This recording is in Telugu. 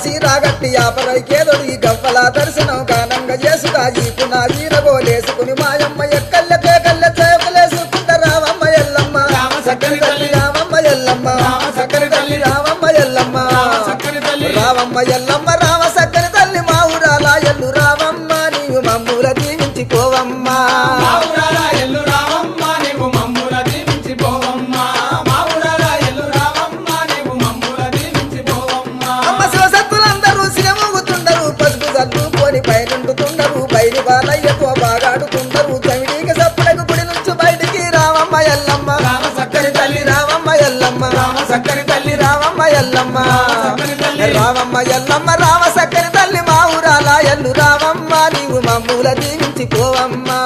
సీరాగట్టి ఆపరైకేదొడి గవ్వల దర్శనం గానంగా చేసుగా ఈపు నా వీరగోలేసుకుని మాయమ్మ ఎక్కల్లకే కళ్ళ చేపలేసుకుంట రావమ్మ ఎల్లమ్మ సక్కని తల్లి రావమ్మ ఎల్లమ్మ సక్కని తల్లి రావమ్మ ఎల్లమ్మ రావమ్మ ఎల్లమ్మ రామ సక్కని తల్లి మా ఊరాల ఎల్లు రావమ్మ నీవు మమ్ముల దీవించిపోవమ్మా పైనుండుతుండరు బయలు బాలయ్యతో బాగాడుతుండరు చమిడికి సప్పుడకు గుడి నుంచి బయటికి రావమ్మ ఎల్లమ్మ సక్కని తల్లి రావమ్మ ఎల్లమ్మ సక్కని తల్లి రావమ్మ ఎల్లమ్మ రావమ్మ ఎల్లమ్మ రామ సక్కని తల్లి మా ఊరాల ఎల్లు రావమ్మ నీవు మమ్ముల దీవించిపోవమ్మా